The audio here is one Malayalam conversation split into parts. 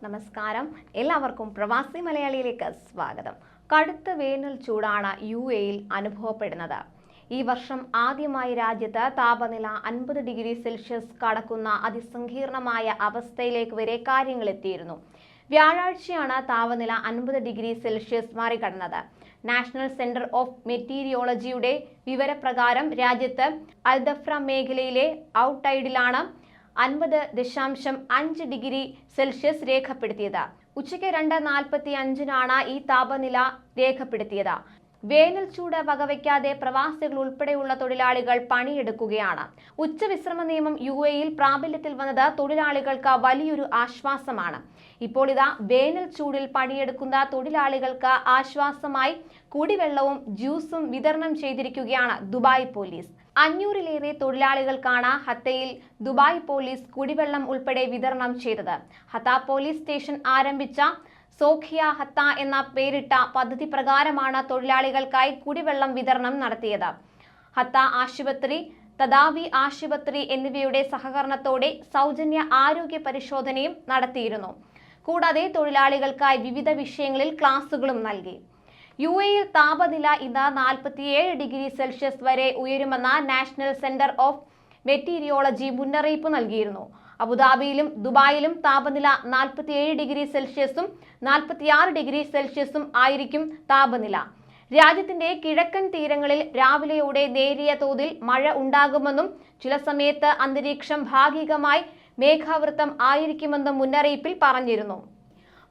നമസ്കാരം. എല്ലാവർക്കും പ്രവാസി മലയാളിയിലേക്ക് സ്വാഗതം. കടുത്ത വേനൽ ചൂടാണ് യുഎഇയിൽ അനുഭവപ്പെടുന്നത്. ഈ വർഷം ആദ്യമായി രാജ്യത്ത് താപനില 50 ഡിഗ്രി സെൽഷ്യസ് കടക്കുന്ന അതിസങ്കീർണമായ അവസ്ഥയിലേക്ക് വരെ കാര്യങ്ങൾ എത്തിയിരുന്നു. വ്യാഴാഴ്ചയാണ് താപനില 50 ഡിഗ്രി സെൽഷ്യസ് മറികടന്നത്. നാഷണൽ സെന്റർ ഓഫ് മെറ്റീരിയോളജിയുടെ വിവരപ്രകാരം രാജ്യത്ത് അൽദഫ്ര മേഖലയിലെ ഔട്ടൈഡിലാണ് 50.5 ഡിഗ്രി സെൽഷ്യസ് രേഖപ്പെടുത്തിയത്. ഉച്ചയ്ക്ക് 2:45 ഈ താപനില രേഖപ്പെടുത്തിയത്. വേനൽ ചൂട് വകവയ്ക്കാതെ പ്രവാസികൾ ഉൾപ്പെടെയുള്ള തൊഴിലാളികൾ പണിയെടുക്കുകയാണ്. ഉച്ചവിശ്രമ നിയമം യുഎഇയിൽ പ്രാബല്യത്തിൽ വന്നത് തൊഴിലാളികൾക്ക് വലിയൊരു ആശ്വാസമാണ്. ഇപ്പോൾ ഇതാ വേനൽ ചൂടിൽ പണിയെടുക്കുന്ന തൊഴിലാളികൾക്ക് ആശ്വാസമായി കുടിവെള്ളവും ജ്യൂസും വിതരണം ചെയ്തിരിക്കുകയാണ് ദുബായ് പോലീസ്. 500-ലേറെ തൊഴിലാളികൾക്കാണ് ഹത്തയിൽ ദുബായ് പോലീസ് കുടിവെള്ളം ഉൾപ്പെടെ വിതരണം ചെയ്തത്. ഹത്ത പോലീസ് സ്റ്റേഷൻ ആരംഭിച്ച സോഖിയ ഹത്ത എന്ന പേരിട്ട പദ്ധതി പ്രകാരമാണ് തൊഴിലാളികൾക്കായി കുടിവെള്ളം വിതരണം നടത്തിയത്. ഹത്ത ആശുപത്രി, തദാവി ആശുപത്രി എന്നിവയുടെ സഹകരണത്തോടെ സൗജന്യ ആരോഗ്യ പരിശോധനയും നടത്തിയിരുന്നു. കൂടാതെ തൊഴിലാളികൾക്കായി വിവിധ വിഷയങ്ങളിൽ ക്ലാസുകളും നൽകി. യുഎഇയിൽ താപനില ഇന്ന് 47 ഡിഗ്രി സെൽഷ്യസ് വരെ ഉയരുമെന്ന നാഷണൽ സെന്റർ ഓഫ് മെറ്റീരിയോളജി മുന്നറിയിപ്പ് നൽകിയിരുന്നു. അബുദാബിയിലും ദുബായിലും താപനില 47 ഡിഗ്രി സെൽഷ്യസും 46 ഡിഗ്രി സെൽഷ്യസും ആയിരിക്കും താപനില. രാജ്യത്തിന്റെ കിഴക്കൻ തീരങ്ങളിൽ രാവിലെയോടെ നേരിയ തോതിൽ മഴ ഉണ്ടാകുമെന്നും ചില സമയത്ത് അന്തരീക്ഷം ഭാഗികമായി മേഘാവൃതം ആയിരിക്കുമെന്നും മുന്നറിയിപ്പിൽ പറഞ്ഞിരുന്നു.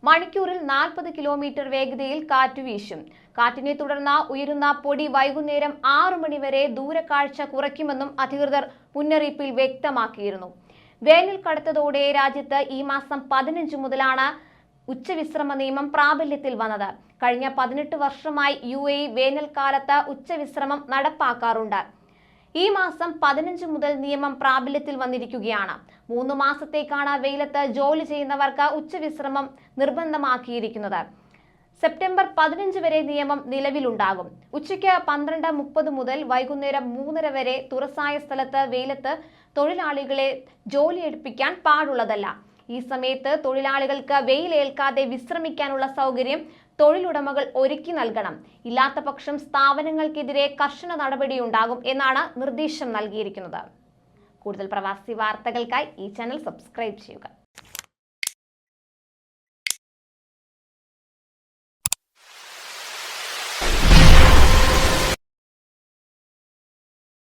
മണിക്കൂറിൽ 40 കിലോമീറ്റർ വേഗതയിൽ കാറ്റ് വീശും. കാറ്റിനെ തുടർന്ന് ഉയരുന്ന പൊടി വൈകുന്നേരം 6 മണി വരെ ദൂരക്കാഴ്ച കുറയ്ക്കുമെന്നും അധികൃതർ മുന്നറിയിപ്പിൽ വ്യക്തമാക്കിയിരുന്നു. വേനൽ കടുത്തതോടെ രാജ്യത്ത് ഈ മാസം 15 മുതലാണ് ഉച്ചവിശ്രമ നിയമം പ്രാബല്യത്തിൽ വന്നത്. കഴിഞ്ഞ 18 വർഷമായി യുഎഇ വേനൽക്കാലത്ത് ഉച്ചവിശ്രമം നടപ്പാക്കാറുണ്ട്. ഈ മാസം 15 മുതൽ നിയമം പ്രാബല്യത്തിൽ വന്നിരിക്കുകയാണ്. 3 മാസത്തേക്കാണ് വെയിലത്ത് ജോലി ചെയ്യുന്നവർക്ക് ഉച്ചവിശ്രമം നിർബന്ധമാക്കിയിരിക്കുന്നത്. സെപ്റ്റംബർ 15 വരെ നിയമം നിലവിലുണ്ടാകും. ഉച്ചയ്ക്ക് 12:30 മുതൽ വൈകുന്നേരം 3:30 വരെ തുറസായ സ്ഥലത്ത് വെയിലത്ത് തൊഴിലാളികളെ ജോലിയെടുപ്പിക്കാൻ പാടുള്ളതല്ല. ഈ സമയത്ത് തൊഴിലാളികൾക്ക് വെയിലേൽക്കാതെ വിശ്രമിക്കാനുള്ള സൗകര്യം തൊഴിലുടമകൾ ഒരുക്കി നൽകണം. ഇല്ലാത്ത പക്ഷം സ്ഥാപനങ്ങൾക്കെതിരെ കർശന നടപടിയുണ്ടാകും എന്നാണ് നിർദ്ദേശം നൽകിയിരിക്കുന്നത്. കൂടുതൽ പ്രവാസി വാർത്തകൾക്കായി ഈ ചാനൽ സബ്സ്ക്രൈബ് ചെയ്യുക.